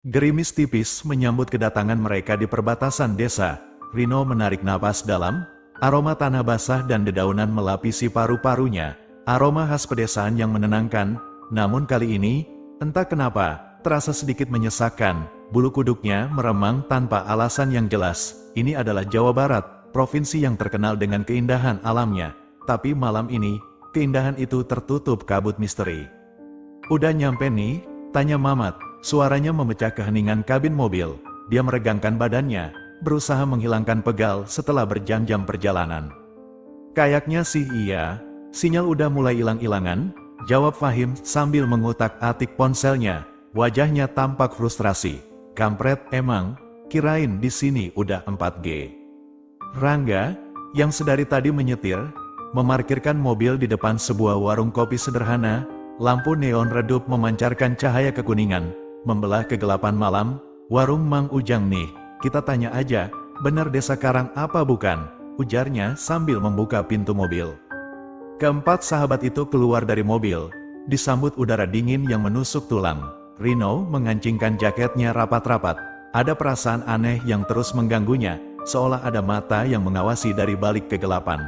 Gerimis tipis menyambut kedatangan mereka di perbatasan desa. Rino menarik napas dalam, aroma tanah basah dan dedaunan melapisi paru-parunya. Aroma khas pedesaan yang menenangkan, namun kali ini, entah kenapa, terasa sedikit menyesakkan. Bulu kuduknya meremang tanpa alasan yang jelas. Ini adalah Jawa Barat, provinsi yang terkenal dengan keindahan alamnya. Tapi malam ini, keindahan itu tertutup kabut misteri. "Udah nyampe nih?" tanya Mamat. Suaranya memecah keheningan kabin mobil. Dia meregangkan badannya, berusaha menghilangkan pegal setelah berjam-jam perjalanan. "Kayaknya sih iya, sinyal udah mulai hilang-hilangan," jawab Fahim sambil mengutak-atik ponselnya. Wajahnya tampak frustrasi. "Kampret emang, kirain di sini udah 4G. Rangga, yang sedari tadi menyetir, memarkirkan mobil di depan sebuah warung kopi sederhana. Lampu neon redup memancarkan cahaya kekuningan, membelah kegelapan malam. "Warung Mang Ujang nih, kita tanya aja, bener desa Karang apa bukan?" ujarnya sambil membuka pintu mobil. Keempat sahabat itu keluar dari mobil, disambut udara dingin yang menusuk tulang. Rino mengancingkan jaketnya rapat-rapat. Ada perasaan aneh yang terus mengganggunya, seolah ada mata yang mengawasi dari balik kegelapan.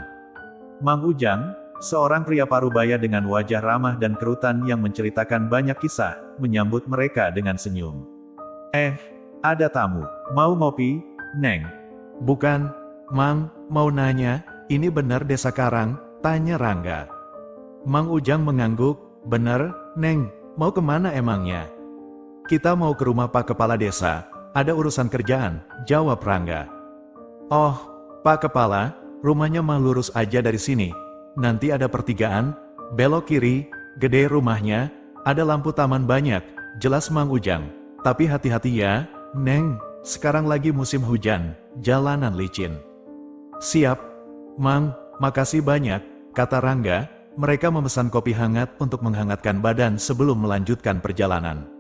Mang Ujang, seorang pria parubaya dengan wajah ramah dan kerutan yang menceritakan banyak kisah, menyambut mereka dengan senyum. Ada tamu. Mau ngopi, Neng?" "Bukan, Mang, mau nanya, ini bener desa Karang?" tanya Rangga. Mang Ujang mengangguk. "Bener, Neng, mau kemana emangnya?" "Kita mau ke rumah Pak Kepala Desa, ada urusan kerjaan," jawab Rangga. "Oh, Pak Kepala, rumahnya mah lurus aja dari sini. Nanti ada pertigaan, belok kiri, gede rumahnya, ada lampu taman banyak," jelas Mang Ujang. "Tapi hati-hati ya, Neng, sekarang lagi musim hujan, jalanan licin." "Siap, Mang, makasih banyak," kata Rangga. Mereka memesan kopi hangat untuk menghangatkan badan sebelum melanjutkan perjalanan.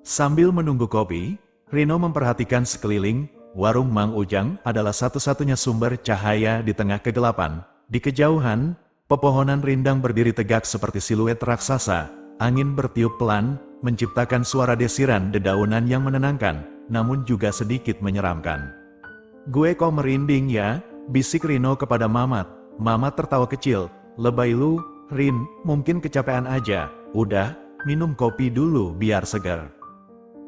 Sambil menunggu kopi, Rino memperhatikan sekeliling. Warung Mang Ujang adalah satu-satunya sumber cahaya di tengah kegelapan. Di kejauhan, pepohonan rindang berdiri tegak seperti siluet raksasa. Angin bertiup pelan, menciptakan suara desiran dedaunan yang menenangkan, namun juga sedikit menyeramkan. "Gue kok merinding ya?" bisik Rino kepada Mamat. Mamat tertawa kecil. "Lebay lu, Rin, mungkin kecapean aja. Udah, minum kopi dulu biar segar."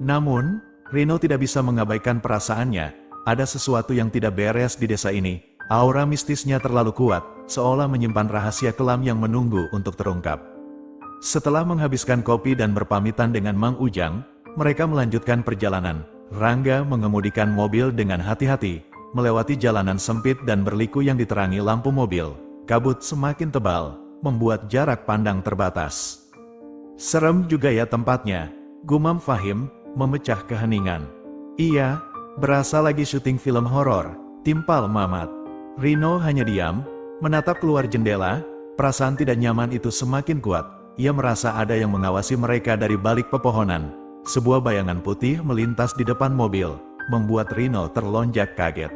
Namun, Rino tidak bisa mengabaikan perasaannya. Ada sesuatu yang tidak beres di desa ini. Aura mistisnya terlalu kuat, seolah menyimpan rahasia kelam yang menunggu untuk terungkap. Setelah menghabiskan kopi dan berpamitan dengan Mang Ujang, mereka melanjutkan perjalanan. Rangga mengemudikan mobil dengan hati-hati, melewati jalanan sempit dan berliku yang diterangi lampu mobil. Kabut semakin tebal, membuat jarak pandang terbatas. "Serem juga ya tempatnya," gumam Fahim, memecah keheningan. "Iya, berasa lagi syuting film horor," timpal Mamat. Rino hanya diam, menatap keluar jendela. Perasaan tidak nyaman itu semakin kuat. Ia merasa ada yang mengawasi mereka dari balik pepohonan. Sebuah bayangan putih melintas di depan mobil, membuat Rino terlonjak kaget.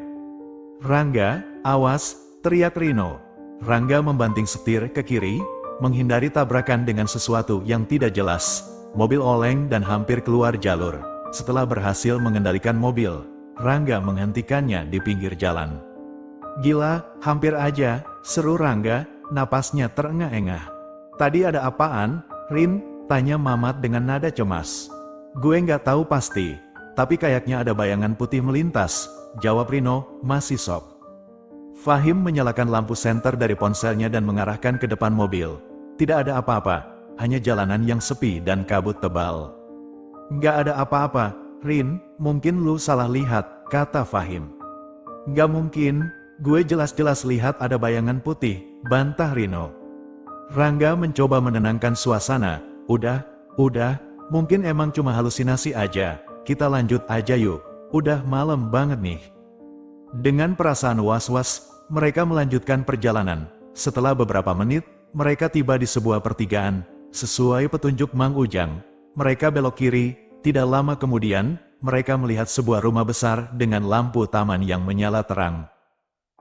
"Rangga, awas!" teriak Rino. Rangga membanting setir ke kiri, menghindari tabrakan dengan sesuatu yang tidak jelas. Mobil oleng dan hampir keluar jalur. Setelah berhasil mengendalikan mobil, Rangga menghentikannya di pinggir jalan. "Gila, hampir aja," seru Rangga, napasnya terengah-engah. "Tadi ada apaan, Rin?" tanya Mamat dengan nada cemas. "Gue nggak tahu pasti, tapi kayaknya ada bayangan putih melintas," jawab Rino, masih sok. Fahim menyalakan lampu senter dari ponselnya dan mengarahkan ke depan mobil. Tidak ada apa-apa, hanya jalanan yang sepi dan kabut tebal. "Nggak ada apa-apa, Rin, mungkin lu salah lihat," kata Fahim. "Nggak mungkin, gue jelas-jelas lihat ada bayangan putih," bantah Rino. Rangga mencoba menenangkan suasana. Udah, mungkin emang cuma halusinasi aja, kita lanjut aja yuk, udah malam banget nih." Dengan perasaan was-was, mereka melanjutkan perjalanan. Setelah beberapa menit, mereka tiba di sebuah pertigaan. Sesuai petunjuk Mang Ujang, mereka belok kiri. Tidak lama kemudian, mereka melihat sebuah rumah besar dengan lampu taman yang menyala terang.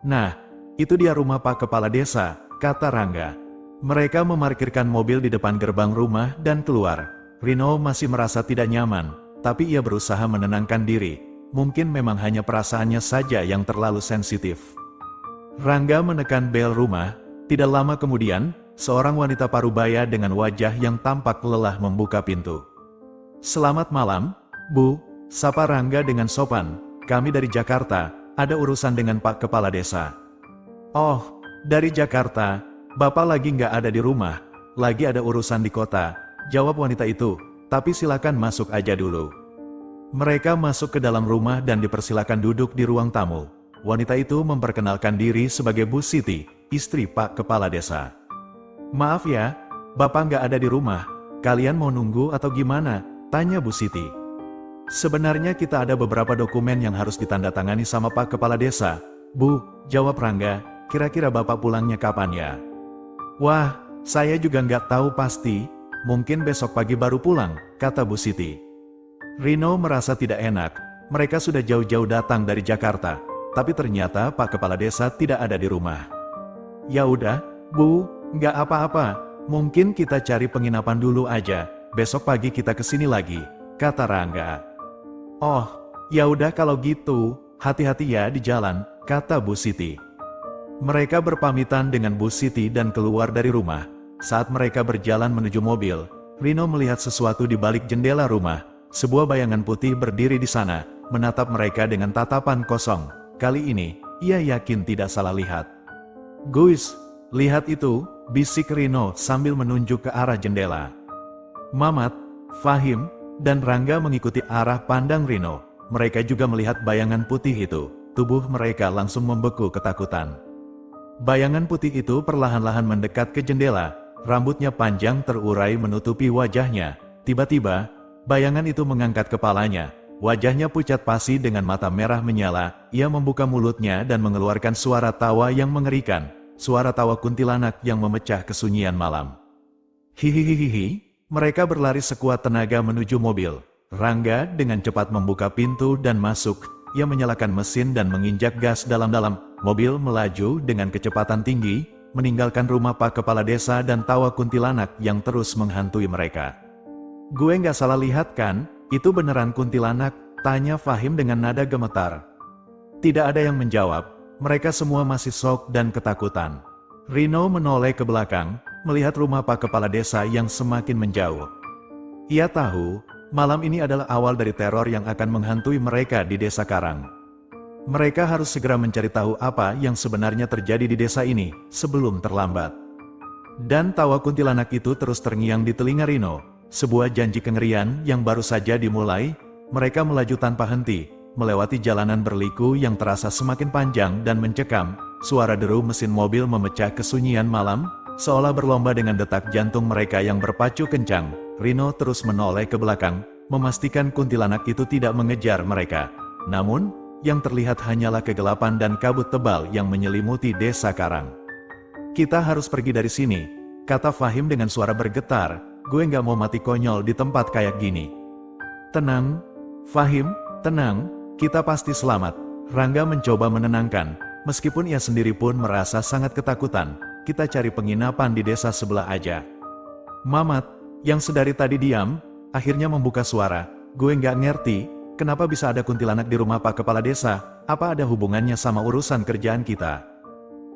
"Nah, itu dia rumah Pak Kepala Desa," kata Rangga. Mereka memarkirkan mobil di depan gerbang rumah dan keluar. Rino masih merasa tidak nyaman. tapi ia berusaha menenangkan diri. Mungkin memang hanya perasaannya saja yang terlalu sensitif. Rangga menekan bel rumah. Tidak lama kemudian, seorang wanita parubaya dengan wajah yang tampak lelah membuka pintu. "Selamat malam, Bu," sapa Rangga dengan sopan. "Kami dari Jakarta, ada urusan dengan Pak Kepala Desa." "Oh, dari Jakarta, Bapak lagi nggak ada di rumah, lagi ada urusan di kota," jawab wanita itu, "tapi silakan masuk aja dulu." Mereka masuk ke dalam rumah dan dipersilakan duduk di ruang tamu. Wanita itu memperkenalkan diri sebagai Bu Siti, istri Pak Kepala Desa. "Maaf ya, Bapak nggak ada di rumah, kalian mau nunggu atau gimana?" tanya Bu Siti. "Sebenarnya kita ada beberapa dokumen yang harus ditandatangani sama Pak Kepala Desa, Bu," jawab Rangga. "Kira-kira Bapak pulangnya kapan ya?" "Wah, saya juga nggak tahu pasti, mungkin besok pagi baru pulang," kata Bu Siti. Rino merasa tidak enak, mereka sudah jauh-jauh datang dari Jakarta, tapi ternyata Pak Kepala Desa tidak ada di rumah. "Ya udah, Bu, nggak apa-apa, mungkin kita cari penginapan dulu aja, besok pagi kita kesini lagi," kata Rangga. "Oh, ya udah kalau gitu, hati-hati ya di jalan," kata Bu Siti. Mereka berpamitan dengan Bu Siti dan keluar dari rumah. Saat mereka berjalan menuju mobil, Rino melihat sesuatu di balik jendela rumah. Sebuah bayangan putih berdiri di sana, menatap mereka dengan tatapan kosong. Kali ini, ia yakin tidak salah lihat. "Guys, lihat itu," bisik Rino sambil menunjuk ke arah jendela. Mamat, Fahim, dan Rangga mengikuti arah pandang Rino. Mereka juga melihat bayangan putih itu. Tubuh mereka langsung membeku ketakutan. Bayangan putih itu perlahan-lahan mendekat ke jendela. Rambutnya panjang terurai menutupi wajahnya. Tiba-tiba, bayangan itu mengangkat kepalanya. Wajahnya pucat pasi dengan mata merah menyala. Ia membuka mulutnya dan mengeluarkan suara tawa yang mengerikan. Suara tawa kuntilanak yang memecah kesunyian malam. Hihihihihi. Mereka berlari sekuat tenaga menuju mobil. Rangga dengan cepat membuka pintu dan masuk. Ia menyalakan mesin dan menginjak gas dalam-dalam. Mobil melaju dengan kecepatan tinggi, meninggalkan rumah Pak Kepala Desa dan tawa kuntilanak yang terus menghantui mereka. "Gue nggak salah lihat kan? Itu beneran kuntilanak?" tanya Fahim dengan nada gemetar. Tidak ada yang menjawab. Mereka semua masih shock dan ketakutan. Rino menoleh ke belakang, melihat rumah Pak Kepala Desa yang semakin menjauh. Ia tahu, malam ini adalah awal dari teror yang akan menghantui mereka di Desa Karang. Mereka harus segera mencari tahu apa yang sebenarnya terjadi di desa ini, sebelum terlambat. Dan tawa kuntilanak itu terus terngiang di telinga Rino. Sebuah janji kengerian yang baru saja dimulai. Mereka melaju tanpa henti, melewati jalanan berliku yang terasa semakin panjang dan mencekam. Suara deru mesin mobil memecah kesunyian malam, seolah berlomba dengan detak jantung mereka yang berpacu kencang. Rino terus menoleh ke belakang, memastikan kuntilanak itu tidak mengejar mereka. Namun, yang terlihat hanyalah kegelapan dan kabut tebal yang menyelimuti Desa Karang. "Kita harus pergi dari sini," kata Fahim dengan suara bergetar. "Gue nggak mau mati konyol di tempat kayak gini." "Tenang, Fahim, tenang, kita pasti selamat," Rangga mencoba menenangkan. Meskipun ia sendiri pun merasa sangat ketakutan. "Kita cari penginapan di desa sebelah aja." Mamat, yang sedari tadi diam, akhirnya membuka suara. "Gue nggak ngerti, kenapa bisa ada kuntilanak di rumah Pak Kepala Desa? Apa ada hubungannya sama urusan kerjaan kita?"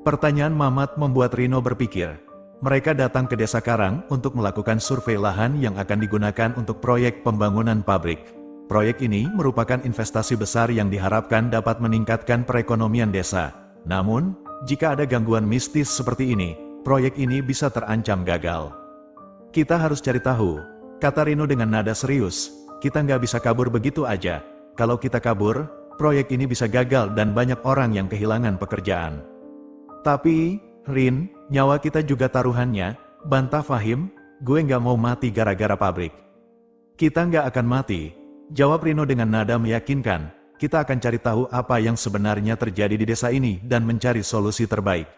Pertanyaan Mamat membuat Rino berpikir. Mereka datang ke Desa Karang untuk melakukan survei lahan yang akan digunakan untuk proyek pembangunan pabrik. Proyek ini merupakan investasi besar yang diharapkan dapat meningkatkan perekonomian desa. Namun, jika ada gangguan mistis seperti ini, proyek ini bisa terancam gagal. "Kita harus cari tahu," kata Rino dengan nada serius. "Kita nggak bisa kabur begitu aja. Kalau kita kabur, proyek ini bisa gagal dan banyak orang yang kehilangan pekerjaan." "Tapi, Rin, nyawa kita juga taruhannya," bantah Fahim. "Gue nggak mau mati gara-gara pabrik." "Kita nggak akan mati," jawab Rino dengan nada meyakinkan. "Kita akan cari tahu apa yang sebenarnya terjadi di desa ini dan mencari solusi terbaik."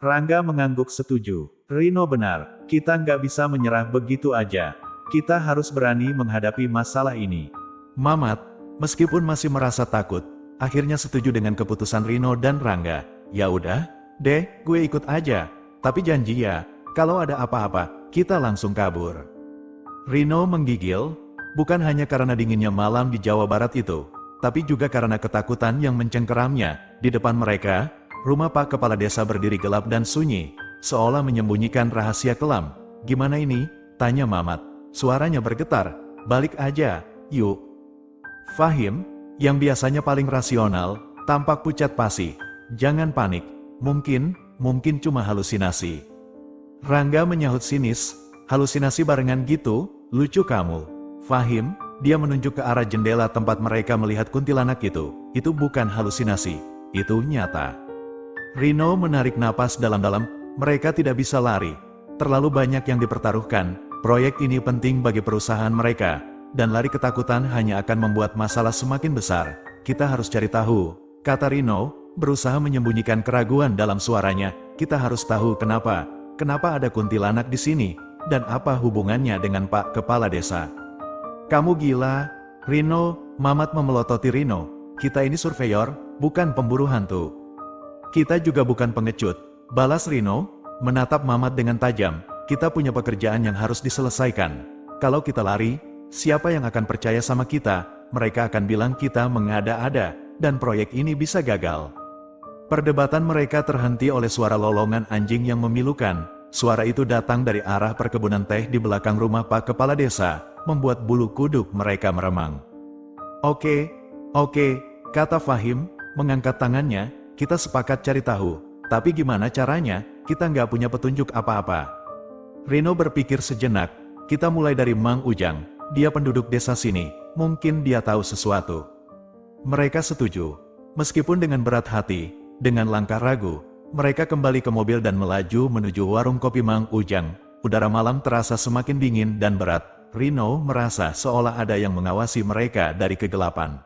Rangga mengangguk setuju. Rino benar, kita nggak bisa menyerah begitu aja. Kita harus berani menghadapi masalah ini. Mamat, meskipun masih merasa takut, akhirnya setuju dengan keputusan Rino dan Rangga. "Ya udah, deh, gue ikut aja. Tapi janji ya, kalau ada apa-apa, kita langsung kabur." Rino menggigil. Bukan hanya karena dinginnya malam di Jawa Barat itu, tapi juga karena ketakutan yang mencengkeramnya. Di depan mereka, rumah Pak Kepala Desa berdiri gelap dan sunyi, seolah menyembunyikan rahasia kelam. "Gimana ini?" tanya Mamat. Suaranya bergetar. "Balik aja, yuk." Fahim, yang biasanya paling rasional, tampak pucat pasi. "Jangan panik, mungkin cuma halusinasi." Rangga menyahut sinis, "Halusinasi barengan gitu, lucu kamu." Fahim, dia menunjuk ke arah jendela tempat mereka melihat kuntilanak itu. "Itu bukan halusinasi, itu nyata." Rino menarik napas dalam-dalam. Mereka tidak bisa lari. Terlalu banyak yang dipertaruhkan. Proyek ini penting bagi perusahaan mereka, dan lari ketakutan hanya akan membuat masalah semakin besar. "Kita harus cari tahu," kata Rino, berusaha menyembunyikan keraguan dalam suaranya. "Kita harus tahu kenapa ada kuntilanak di sini, dan apa hubungannya dengan Pak Kepala Desa." "Kamu gila, Rino," Mamat memelototi Rino. "Kita ini surveyor, bukan pemburu hantu." "Kita juga bukan pengecut," balas Rino, menatap Mamat dengan tajam. "Kita punya pekerjaan yang harus diselesaikan. Kalau kita lari, siapa yang akan percaya sama kita? Mereka akan bilang kita mengada-ada, dan proyek ini bisa gagal." Perdebatan mereka terhenti oleh suara lolongan anjing yang memilukan. Suara itu datang dari arah perkebunan teh di belakang rumah Pak Kepala Desa, membuat bulu kuduk mereka meremang. Oke, kata Fahim, mengangkat tangannya. "Kita sepakat cari tahu, tapi gimana caranya? Kita nggak punya petunjuk apa-apa." Rino berpikir sejenak. "Kita mulai dari Mang Ujang, dia penduduk desa sini, mungkin dia tahu sesuatu." Mereka setuju. Meskipun dengan berat hati, dengan langkah ragu, mereka kembali ke mobil dan melaju menuju warung kopi Mang Ujang. Udara malam terasa semakin dingin dan berat. Rino merasa seolah ada yang mengawasi mereka dari kegelapan.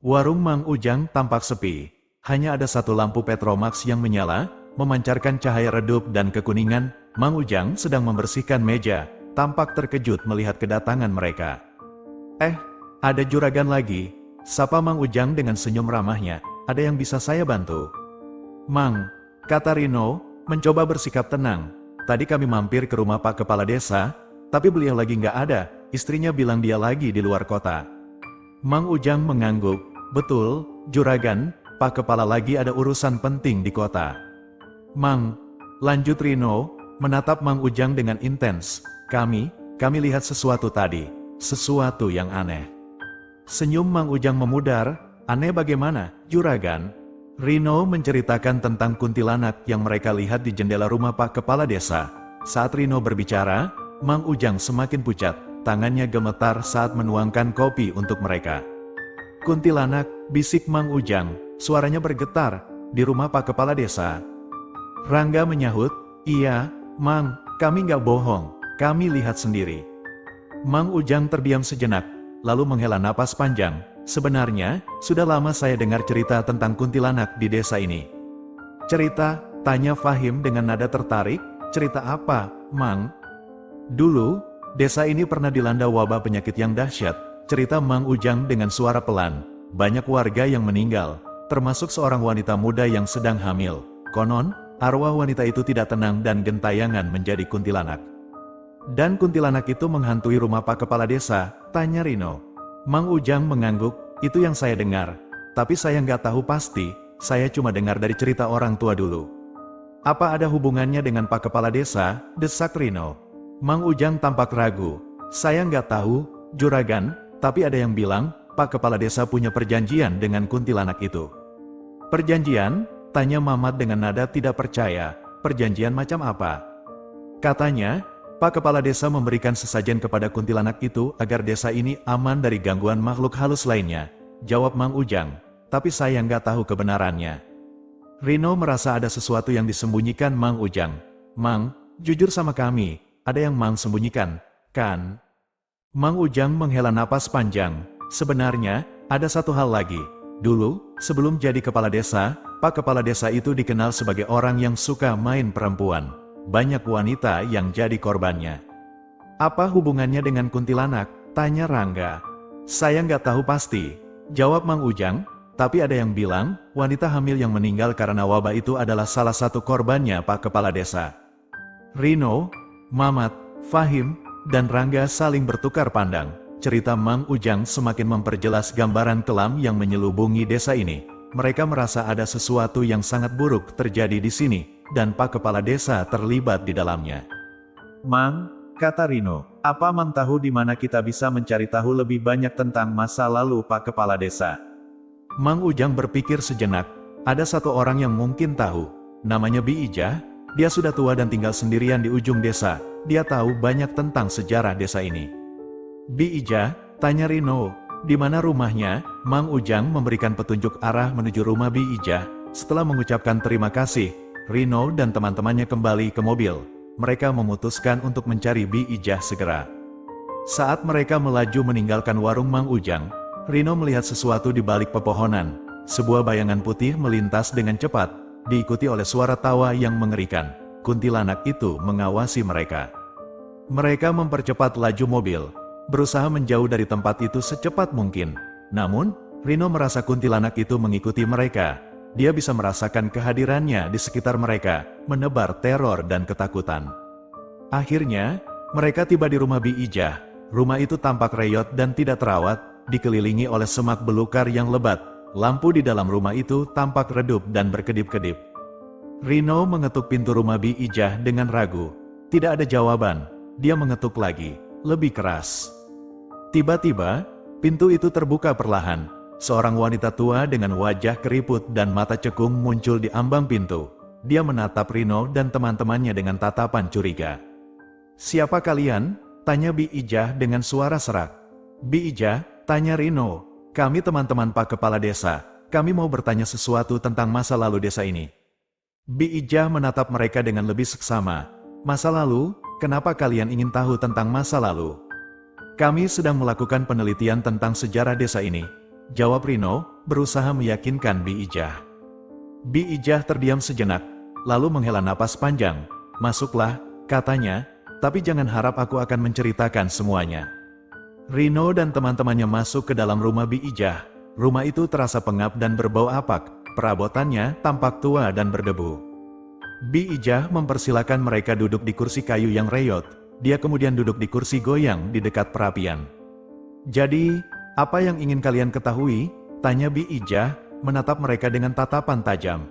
Warung Mang Ujang tampak sepi. Hanya ada satu lampu Petromax yang menyala, memancarkan cahaya redup dan kekuningan. Mang Ujang sedang membersihkan meja, tampak terkejut melihat kedatangan mereka. Ada juragan lagi," sapa Mang Ujang dengan senyum ramahnya. "Ada yang bisa saya bantu?" "Mang," kata Rino, mencoba bersikap tenang. "Tadi kami mampir ke rumah Pak Kepala Desa, tapi beliau lagi nggak ada, istrinya bilang dia lagi di luar kota." Mang Ujang mengangguk. "Betul, juragan, Pak Kepala lagi ada urusan penting di kota." "Mang," lanjut Rino, menatap Mang Ujang dengan intens. Kami lihat sesuatu tadi, sesuatu yang aneh." Senyum Mang Ujang memudar. "Aneh bagaimana, juragan?" Rino menceritakan tentang kuntilanak yang mereka lihat di jendela rumah Pak Kepala Desa. Saat Rino berbicara, Mang Ujang semakin pucat, tangannya gemetar saat menuangkan kopi untuk mereka. "Kuntilanak," bisik Mang Ujang, suaranya bergetar, "di rumah Pak Kepala Desa." Rangga menyahut, "Iya, Mang, kami nggak bohong, kami lihat sendiri." Mang Ujang terdiam sejenak, lalu menghela napas panjang. "Sebenarnya, sudah lama saya dengar cerita tentang kuntilanak di desa ini." "Cerita?" tanya Fahim dengan nada tertarik. "Cerita apa, Mang?" "Dulu, desa ini pernah dilanda wabah penyakit yang dahsyat," cerita Mang Ujang dengan suara pelan. "Banyak warga yang meninggal, termasuk seorang wanita muda yang sedang hamil. Konon, arwah wanita itu tidak tenang dan gentayangan menjadi kuntilanak." "Dan kuntilanak itu menghantui rumah Pak Kepala Desa?" tanya Rino. Mang Ujang mengangguk. "Itu yang saya dengar, tapi saya nggak tahu pasti, saya cuma dengar dari cerita orang tua dulu." "Apa ada hubungannya dengan Pak Kepala Desa?" desak Rino. Mang Ujang tampak ragu. "Saya nggak tahu, juragan, tapi ada yang bilang, Pak Kepala Desa punya perjanjian dengan kuntilanak itu." "Perjanjian?" tanya Mamat dengan nada tidak percaya. "Perjanjian macam apa?" "Katanya, Pak Kepala Desa memberikan sesajen kepada kuntilanak itu agar desa ini aman dari gangguan makhluk halus lainnya," jawab Mang Ujang. "Tapi saya nggak tahu kebenarannya." Rino merasa ada sesuatu yang disembunyikan Mang Ujang. "Mang, jujur sama kami, ada yang Mang sembunyikan, kan?" Mang Ujang menghela napas panjang. "Sebenarnya, ada satu hal lagi. Dulu, sebelum jadi kepala desa, Pak Kepala Desa itu dikenal sebagai orang yang suka main perempuan. Banyak wanita yang jadi korbannya." "Apa hubungannya dengan kuntilanak?" tanya Rangga. "Saya nggak tahu pasti," jawab Mang Ujang, "tapi ada yang bilang, wanita hamil yang meninggal karena wabah itu adalah salah satu korbannya Pak Kepala Desa." Rino, Mamat, Fahim, dan Rangga saling bertukar pandang. cerita Mang Ujang semakin memperjelas gambaran kelam yang menyelubungi desa ini. Mereka merasa ada sesuatu yang sangat buruk terjadi di sini, dan Pak Kepala Desa terlibat di dalamnya. "Mang," kata Rino, "apa Mang tahu di mana kita bisa mencari tahu lebih banyak tentang masa lalu Pak Kepala Desa?" Mang Ujang berpikir sejenak. Ada satu orang yang mungkin tahu. Namanya Bi Ijah. Dia sudah tua dan tinggal sendirian di ujung desa. Dia tahu banyak tentang sejarah desa ini. "Bi Ijah," tanya Rino, "di mana rumahnya?" Mang Ujang memberikan petunjuk arah menuju rumah Bi Ijah. Setelah mengucapkan terima kasih, Rino dan teman-temannya kembali ke mobil. Mereka memutuskan untuk mencari Bi Ijah segera. Saat mereka melaju meninggalkan warung Mang Ujang, Rino melihat sesuatu di balik pepohonan. Sebuah bayangan putih melintas dengan cepat, diikuti oleh suara tawa yang mengerikan. Kuntilanak itu mengawasi mereka. Mereka mempercepat laju mobil, berusaha menjauh dari tempat itu secepat mungkin. Namun, Rino merasa kuntilanak itu mengikuti mereka. Dia bisa merasakan kehadirannya di sekitar mereka, menebar teror dan ketakutan. Akhirnya, mereka tiba di rumah Bi Ijah. Rumah itu tampak reyot dan tidak terawat, dikelilingi oleh semak belukar yang lebat. Lampu di dalam rumah itu tampak redup dan berkedip-kedip. Rino mengetuk pintu rumah Bi Ijah dengan ragu. Tidak ada jawaban. Dia mengetuk lagi, lebih keras. Tiba-tiba, pintu itu terbuka perlahan. Seorang wanita tua dengan wajah keriput dan mata cekung muncul di ambang pintu. Dia menatap Rino dan teman-temannya dengan tatapan curiga. "Siapa kalian?" tanya Bi Ijah dengan suara serak. "Bi Ijah," tanya Rino, "kami teman-teman Pak Kepala Desa. Kami mau bertanya sesuatu tentang masa lalu desa ini." Bi Ijah menatap mereka dengan lebih seksama. "Masa lalu? Kenapa kalian ingin tahu tentang masa lalu?" "Kami sedang melakukan penelitian tentang sejarah desa ini," jawab Rino, berusaha meyakinkan Bi Ijah. Bi Ijah terdiam sejenak, lalu menghela napas panjang. "Masuklah," katanya, "tapi jangan harap aku akan menceritakan semuanya." Rino dan teman-temannya masuk ke dalam rumah Bi Ijah. Rumah itu terasa pengap dan berbau apak. Perabotannya tampak tua dan berdebu. Bi Ijah mempersilakan mereka duduk di kursi kayu yang reyot. Dia kemudian duduk di kursi goyang di dekat perapian. "Jadi, apa yang ingin kalian ketahui?" tanya Bi Ijah, menatap mereka dengan tatapan tajam.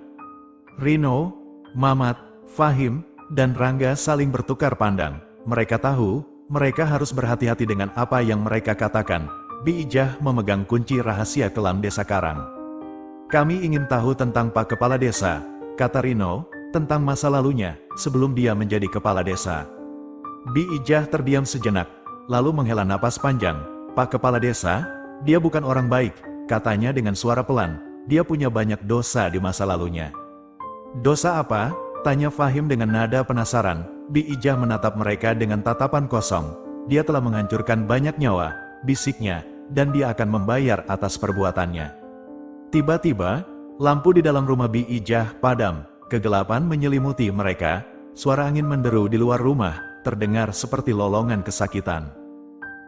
Rino, Mamat, Fahim, dan Rangga saling bertukar pandang. Mereka tahu, mereka harus berhati-hati dengan apa yang mereka katakan. Bi Ijah memegang kunci rahasia kelam desa Karang. "Kami ingin tahu tentang Pak Kepala Desa," kata Rino, "tentang masa lalunya, sebelum dia menjadi kepala desa." Bi Ijah terdiam sejenak, lalu menghela napas panjang. "Pak Kepala Desa, dia bukan orang baik," katanya dengan suara pelan. "Dia punya banyak dosa di masa lalunya." "Dosa apa?" tanya Fahim dengan nada penasaran. Bi Ijah menatap mereka dengan tatapan kosong. "Dia telah menghancurkan banyak nyawa," bisiknya, "dan dia akan membayar atas perbuatannya." Tiba-tiba, lampu di dalam rumah Bi Ijah padam. Kegelapan menyelimuti mereka. Suara angin menderu di luar rumah, terdengar seperti lolongan kesakitan.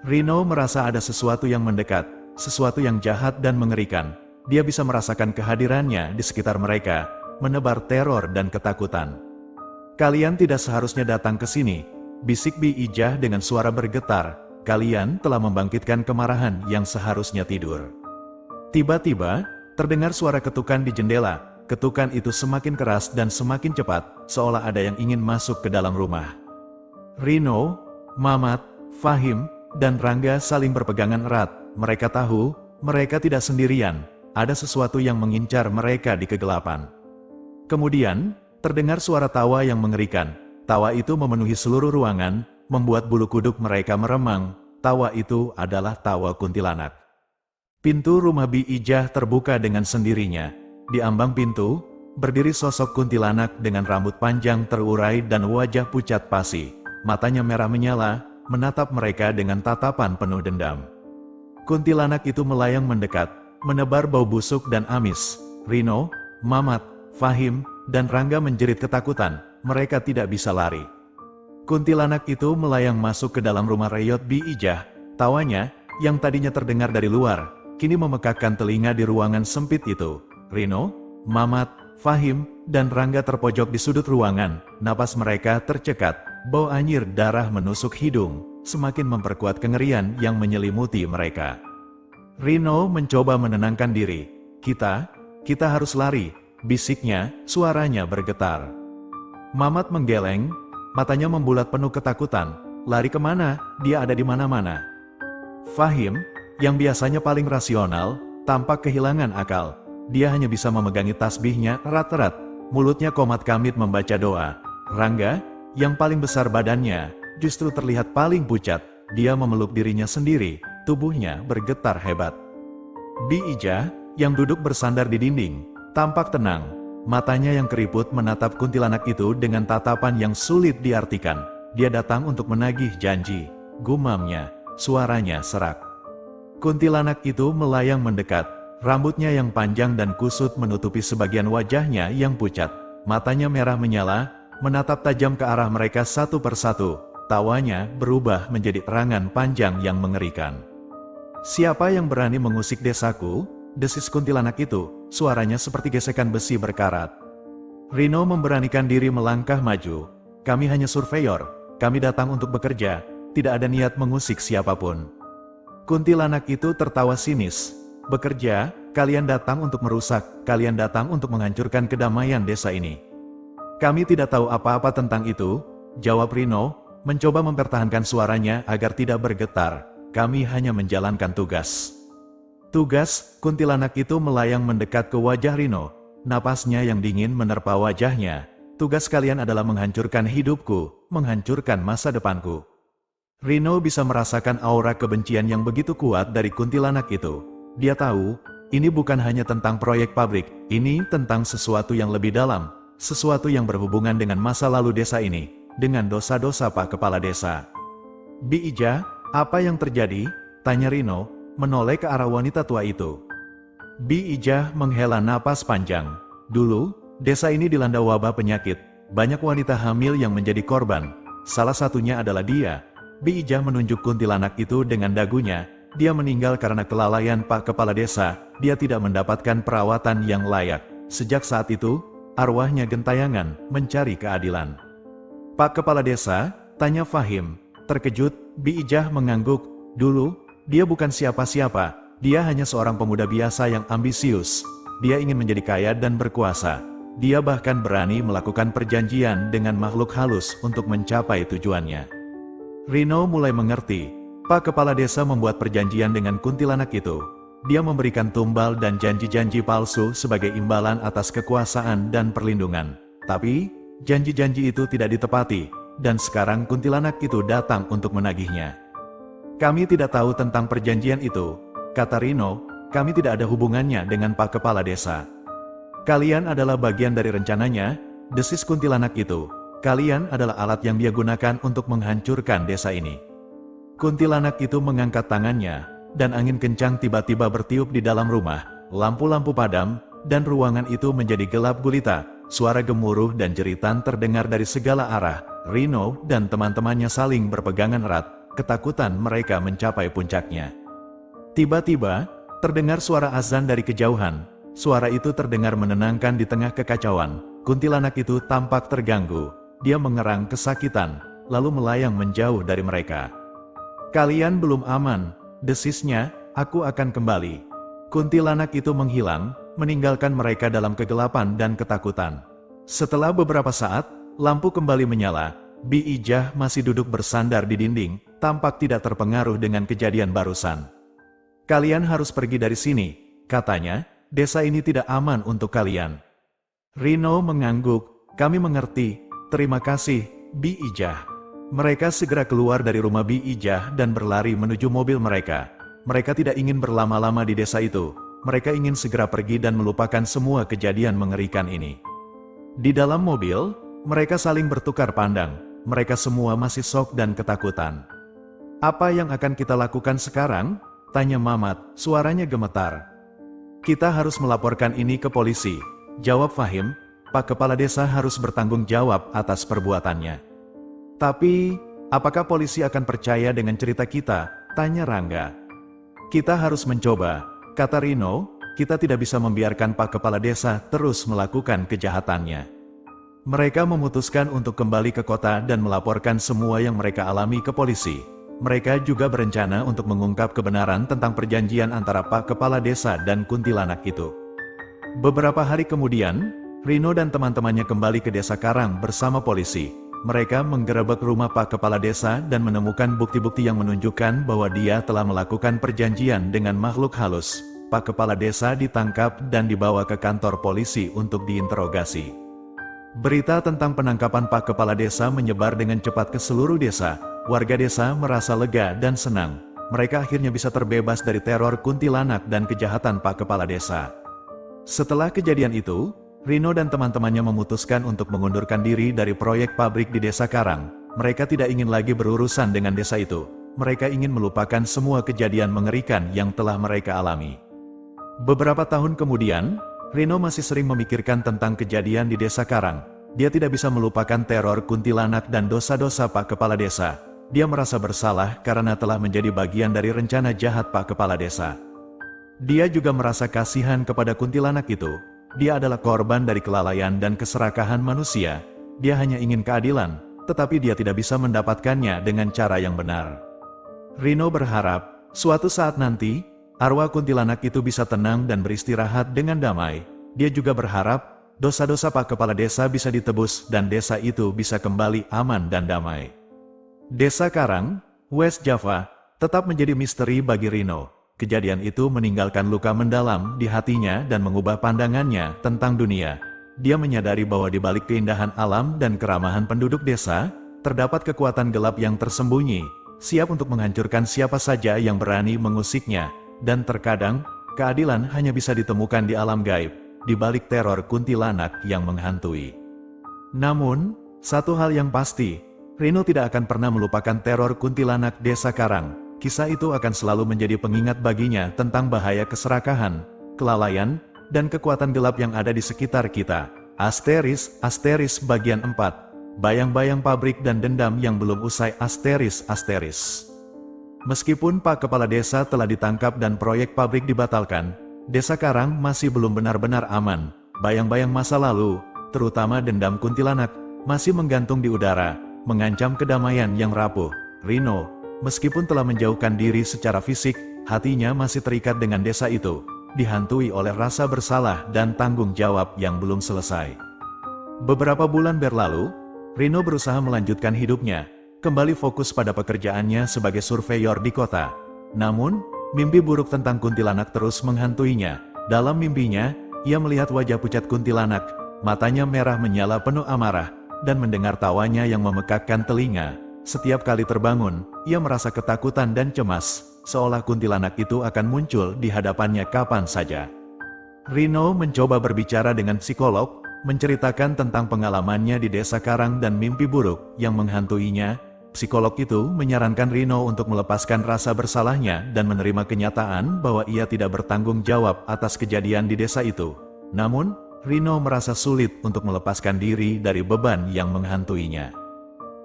Rino merasa ada sesuatu yang mendekat, sesuatu yang jahat dan mengerikan. Dia bisa merasakan kehadirannya di sekitar mereka, menebar teror dan ketakutan. "Kalian tidak seharusnya datang ke sini," bisik Bi Ijah dengan suara bergetar. "Kalian telah membangkitkan kemarahan yang seharusnya tidur." Tiba-tiba, terdengar suara ketukan di jendela. Ketukan itu semakin keras dan semakin cepat, seolah ada yang ingin masuk ke dalam rumah. Rino, Mamat, Fahim, dan Rangga saling berpegangan erat. Mereka tahu, mereka tidak sendirian. Ada sesuatu yang mengincar mereka di kegelapan. Kemudian, terdengar suara tawa yang mengerikan. Tawa itu memenuhi seluruh ruangan, membuat bulu kuduk mereka meremang. Tawa itu adalah tawa kuntilanak. Pintu rumah Bi Ijah terbuka dengan sendirinya. Di ambang pintu, berdiri sosok kuntilanak dengan rambut panjang terurai dan wajah pucat pasi. Matanya merah menyala, menatap mereka dengan tatapan penuh dendam. Kuntilanak itu melayang mendekat, menebar bau busuk dan amis. Rino, Mamat, Fahim, dan Rangga menjerit ketakutan. Mereka tidak bisa lari. Kuntilanak itu melayang masuk ke dalam rumah reyot Bi Ijah. Tawanya, yang tadinya terdengar dari luar, kini memekakkan telinga di ruangan sempit itu. Rino, Mamat, Fahim, dan Rangga terpojok di sudut ruangan. Napas mereka tercekat. Bau anyir darah menusuk hidung. semakin memperkuat kengerian yang menyelimuti mereka. Rino mencoba menenangkan diri. Kita harus lari, bisiknya, suaranya bergetar. Mamat menggeleng, matanya membulat penuh ketakutan. Lari kemana? Dia ada di mana-mana. Fahim, yang biasanya paling rasional, tampak kehilangan akal. Dia hanya bisa memegangi tasbihnya erat-erat, mulutnya komat kamit membaca doa. Rangga, yang paling besar badannya, justru terlihat paling pucat. Dia memeluk dirinya sendiri, tubuhnya bergetar hebat. Bi Ijah, yang duduk bersandar di dinding, tampak tenang. Matanya yang keriput menatap kuntilanak itu dengan tatapan yang sulit diartikan. Dia datang untuk menagih janji, gumamnya, suaranya serak. Kuntilanak itu melayang mendekat, rambutnya yang panjang dan kusut menutupi sebagian wajahnya yang pucat. Matanya merah menyala, menatap tajam ke arah mereka satu persatu. Tawanya berubah menjadi erangan panjang yang mengerikan. "Siapa yang berani mengusik desaku?" desis kuntilanak itu, suaranya seperti gesekan besi berkarat. Rino memberanikan diri melangkah maju. "Kami hanya surveyor, kami datang untuk bekerja, tidak ada niat mengusik siapapun." Kuntilanak itu tertawa sinis. "Bekerja, kalian datang untuk merusak, kalian datang untuk menghancurkan kedamaian desa ini." "Kami tidak tahu apa-apa tentang itu," jawab Rino, mencoba mempertahankan suaranya agar tidak bergetar. "Kami hanya menjalankan tugas." "Tugas?" Kuntilanak itu melayang mendekat ke wajah Rino. Napasnya yang dingin menerpa wajahnya. "Tugas kalian adalah menghancurkan hidupku, menghancurkan masa depanku." Rino bisa merasakan aura kebencian yang begitu kuat dari kuntilanak itu. Dia tahu, ini bukan hanya tentang proyek pabrik, ini tentang sesuatu yang lebih dalam, sesuatu yang berhubungan dengan masa lalu desa ini, dengan dosa-dosa Pak Kepala Desa. "Bi Ijah, apa yang terjadi?" tanya Rino, menoleh ke arah wanita tua itu. Bi Ijah menghela napas panjang. "Dulu, desa ini dilanda wabah penyakit, banyak wanita hamil yang menjadi korban. Salah satunya adalah dia." Bi Ijah menunjuk kuntilanak itu dengan dagunya. "Dia meninggal karena kelalaian Pak Kepala Desa, dia tidak mendapatkan perawatan yang layak. Sejak saat itu, arwahnya gentayangan, mencari keadilan." "Pak Kepala Desa?" tanya Fahim. Terkejut, Bi Ijah mengangguk. "Dulu, dia bukan siapa-siapa, dia hanya seorang pemuda biasa yang ambisius. Dia ingin menjadi kaya dan berkuasa. Dia bahkan berani melakukan perjanjian dengan makhluk halus untuk mencapai tujuannya." Rino mulai mengerti. Pak Kepala Desa membuat perjanjian dengan kuntilanak itu. Dia memberikan tumbal dan janji-janji palsu sebagai imbalan atas kekuasaan dan perlindungan. Tapi, janji-janji itu tidak ditepati, dan sekarang kuntilanak itu datang untuk menagihnya. "Kami tidak tahu tentang perjanjian itu," kata Rino. "Kami tidak ada hubungannya dengan Pak Kepala Desa." "Kalian adalah bagian dari rencananya," desis kuntilanak itu. "Kalian adalah alat yang dia gunakan untuk menghancurkan desa ini." Kuntilanak itu mengangkat tangannya, dan angin kencang tiba-tiba bertiup di dalam rumah. Lampu-lampu padam, dan ruangan itu menjadi gelap gulita. Suara gemuruh dan jeritan terdengar dari segala arah. Rino dan teman-temannya saling berpegangan erat. Ketakutan mereka mencapai puncaknya. Tiba-tiba, terdengar suara azan dari kejauhan. Suara itu terdengar menenangkan di tengah kekacauan. Kuntilanak itu tampak terganggu. Dia mengerang kesakitan, lalu melayang menjauh dari mereka. "Kalian belum aman," desisnya, "aku akan kembali." Kuntilanak itu menghilang, meninggalkan mereka dalam kegelapan dan ketakutan. Setelah beberapa saat, lampu kembali menyala. Bi Ijah masih duduk bersandar di dinding, tampak tidak terpengaruh dengan kejadian barusan. "Kalian harus pergi dari sini," katanya, "desa ini tidak aman untuk kalian." Rino mengangguk. "Kami mengerti, terima kasih, Bi Ijah." Mereka segera keluar dari rumah Bi Ijah dan berlari menuju mobil mereka. Mereka tidak ingin berlama-lama di desa itu. Mereka ingin segera pergi dan melupakan semua kejadian mengerikan ini. Di dalam mobil, mereka saling bertukar pandang. Mereka semua masih syok dan ketakutan. "Apa yang akan kita lakukan sekarang?" tanya Mamat, suaranya gemetar. "Kita harus melaporkan ini ke polisi," jawab Fahim. "Pak Kepala Desa harus bertanggung jawab atas perbuatannya." "Tapi, apakah polisi akan percaya dengan cerita kita?" tanya Rangga. "Kita harus mencoba," kata Rino. "Kita tidak bisa membiarkan Pak Kepala Desa terus melakukan kejahatannya." Mereka memutuskan untuk kembali ke kota dan melaporkan semua yang mereka alami ke polisi. mereka juga berencana untuk mengungkap kebenaran tentang perjanjian antara Pak Kepala Desa dan kuntilanak itu. Beberapa hari kemudian, Rino dan teman-temannya kembali ke Desa Karang bersama polisi. Mereka menggerebek rumah Pak Kepala Desa dan menemukan bukti-bukti yang menunjukkan bahwa dia telah melakukan perjanjian dengan makhluk halus. Pak Kepala Desa ditangkap dan dibawa ke kantor polisi untuk diinterogasi. Berita tentang penangkapan Pak Kepala Desa menyebar dengan cepat ke seluruh desa. Warga desa merasa lega dan senang. Mereka akhirnya bisa terbebas dari teror kuntilanak dan kejahatan Pak Kepala Desa. Setelah kejadian itu, Rino dan teman-temannya memutuskan untuk mengundurkan diri dari proyek pabrik di Desa Karang. Mereka tidak ingin lagi berurusan dengan desa itu. Mereka ingin melupakan semua kejadian mengerikan yang telah mereka alami. Beberapa tahun kemudian, Rino masih sering memikirkan tentang kejadian di Desa Karang. Dia tidak bisa melupakan teror kuntilanak dan dosa-dosa Pak Kepala Desa. Dia merasa bersalah karena telah menjadi bagian dari rencana jahat Pak Kepala Desa. Dia juga merasa kasihan kepada kuntilanak itu. Dia adalah korban dari kelalaian dan keserakahan manusia. Dia hanya ingin keadilan, tetapi dia tidak bisa mendapatkannya dengan cara yang benar. Rino berharap, suatu saat nanti, arwah kuntilanak itu bisa tenang dan beristirahat dengan damai. Dia juga berharap, dosa-dosa Pak Kepala Desa bisa ditebus dan desa itu bisa kembali aman dan damai. Desa Karang, West Java, tetap menjadi misteri bagi Rino. Kejadian itu meninggalkan luka mendalam di hatinya dan mengubah pandangannya tentang dunia. Dia menyadari bahwa di balik keindahan alam dan keramahan penduduk desa, terdapat kekuatan gelap yang tersembunyi, siap untuk menghancurkan siapa saja yang berani mengusiknya. Dan terkadang, keadilan hanya bisa ditemukan di alam gaib, di balik teror kuntilanak yang menghantui. Namun, satu hal yang pasti, Rino tidak akan pernah melupakan teror kuntilanak Desa Karang. Kisah itu akan selalu menjadi pengingat baginya tentang bahaya keserakahan, kelalaian, dan kekuatan gelap yang ada di sekitar kita. Asteris bagian 4. Bayang-bayang pabrik dan dendam yang belum usai. Asteris. Meskipun Pak Kepala Desa telah ditangkap dan proyek pabrik dibatalkan, Desa Karang masih belum benar-benar aman. Bayang-bayang masa lalu, terutama dendam kuntilanak, masih menggantung di udara, mengancam kedamaian yang rapuh. Rino, meskipun telah menjauhkan diri secara fisik, hatinya masih terikat dengan desa itu, dihantui oleh rasa bersalah dan tanggung jawab yang belum selesai. Beberapa bulan berlalu, Rino berusaha melanjutkan hidupnya, kembali fokus pada pekerjaannya sebagai surveyor di kota. Namun, mimpi buruk tentang kuntilanak terus menghantuinya. Dalam mimpinya, ia melihat wajah pucat kuntilanak, matanya merah menyala penuh amarah, dan mendengar tawanya yang memekakkan telinga. Setiap kali terbangun, ia merasa ketakutan dan cemas, seolah kuntilanak itu akan muncul di hadapannya kapan saja. Rino mencoba berbicara dengan psikolog, menceritakan tentang pengalamannya di Desa Karang dan mimpi buruk yang menghantuinya. Psikolog itu menyarankan Rino untuk melepaskan rasa bersalahnya dan menerima kenyataan bahwa ia tidak bertanggung jawab atas kejadian di desa itu. Namun, Rino merasa sulit untuk melepaskan diri dari beban yang menghantuinya.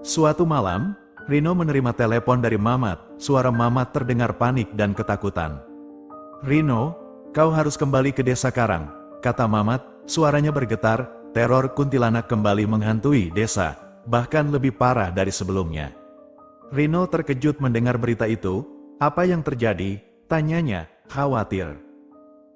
Suatu malam, Rino menerima telepon dari Mamat. Suara Mamat terdengar panik dan ketakutan. "Rino, kau harus kembali ke Desa Karang," kata Mamat. Suaranya bergetar. Teror kuntilanak kembali menghantui desa, bahkan lebih parah dari sebelumnya. Rino terkejut mendengar berita itu. "Apa yang terjadi?" tanyanya, khawatir.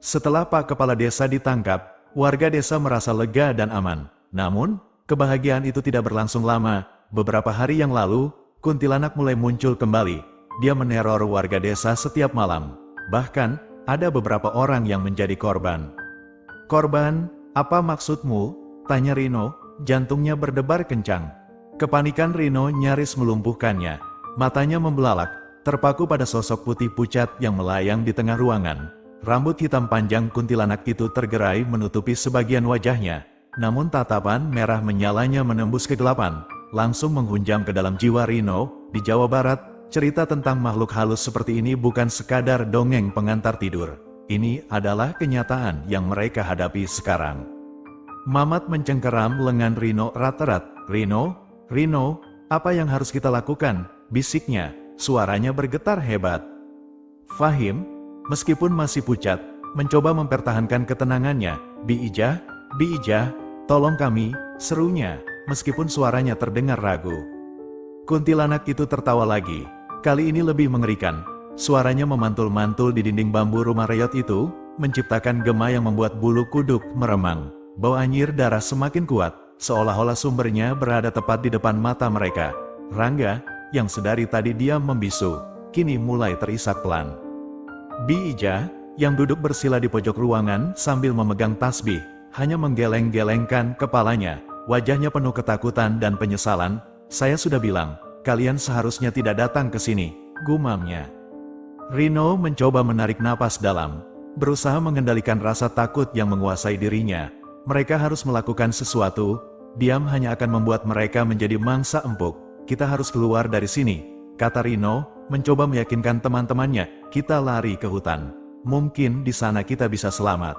Setelah Pak Kepala Desa ditangkap, warga desa merasa lega dan aman. Namun, kebahagiaan itu tidak berlangsung lama. Beberapa hari yang lalu, kuntilanak mulai muncul kembali. Dia meneror warga desa setiap malam. Bahkan, ada beberapa orang yang menjadi korban. "Korban? Apa maksudmu?" tanya Rino, jantungnya berdebar kencang. Kepanikan Rino nyaris melumpuhkannya. Matanya membelalak, terpaku pada sosok putih pucat yang melayang di tengah ruangan. Rambut hitam panjang kuntilanak itu tergerai menutupi sebagian wajahnya. Namun tatapan merah menyalanya menembus kegelapan, langsung menghunjam ke dalam jiwa Rino. Di Jawa Barat, cerita tentang makhluk halus seperti ini bukan sekadar dongeng pengantar tidur. Ini adalah kenyataan yang mereka hadapi sekarang. Mamat mencengkeram lengan Rino erat-erat. Rino, apa yang harus kita lakukan?" bisiknya. Suaranya bergetar hebat. Fahim, meskipun masih pucat, mencoba mempertahankan ketenangannya. Bi Ijah, tolong kami," serunya, meskipun suaranya terdengar ragu. Kuntilanak itu tertawa lagi. Kali ini lebih mengerikan. Suaranya memantul-mantul di dinding bambu rumah reot itu, menciptakan gema yang membuat bulu kuduk meremang. Bau anyir darah semakin kuat, seolah-olah sumbernya berada tepat di depan mata mereka. Rangga, yang sedari tadi diam membisu, kini mulai terisak pelan. Bi Ijah, yang duduk bersila di pojok ruangan sambil memegang tasbih, hanya menggeleng-gelengkan kepalanya, wajahnya penuh ketakutan dan penyesalan. Saya sudah bilang, kalian seharusnya tidak datang ke sini, gumamnya. Rino mencoba menarik napas dalam, berusaha mengendalikan rasa takut yang menguasai dirinya. Mereka harus melakukan sesuatu, diam hanya akan membuat mereka menjadi mangsa empuk. Kita harus keluar dari sini, kata Rino, mencoba meyakinkan teman-temannya. Kita lari ke hutan. Mungkin di sana kita bisa selamat.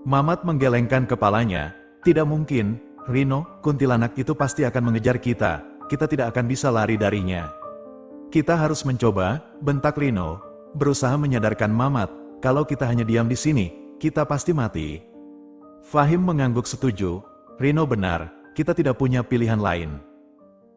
Mamat menggelengkan kepalanya. Tidak mungkin, Rino, kuntilanak itu pasti akan mengejar kita. Kita tidak akan bisa lari darinya. Kita harus mencoba, bentak Rino, berusaha menyadarkan Mamat. Kalau kita hanya diam di sini, kita pasti mati. Fahim mengangguk setuju. Rino benar, kita tidak punya pilihan lain.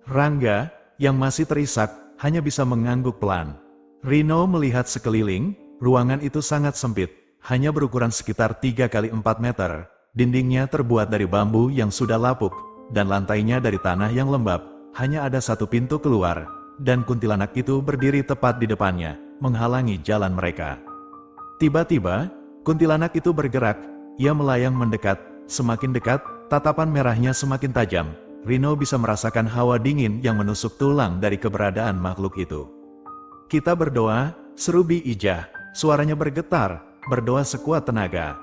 Rangga, yang masih terisak, hanya bisa mengangguk pelan. Rino melihat sekeliling, ruangan itu sangat sempit, hanya berukuran sekitar 3 kali 4 meter. Dindingnya terbuat dari bambu yang sudah lapuk, dan lantainya dari tanah yang lembab. Hanya ada satu pintu keluar, dan kuntilanak itu berdiri tepat di depannya, menghalangi jalan mereka. Tiba-tiba, kuntilanak itu bergerak, ia melayang mendekat, semakin dekat, tatapan merahnya semakin tajam. Rino bisa merasakan hawa dingin yang menusuk tulang dari keberadaan makhluk itu. Kita berdoa, seru Bi Ijah, suaranya bergetar, berdoa sekuat tenaga.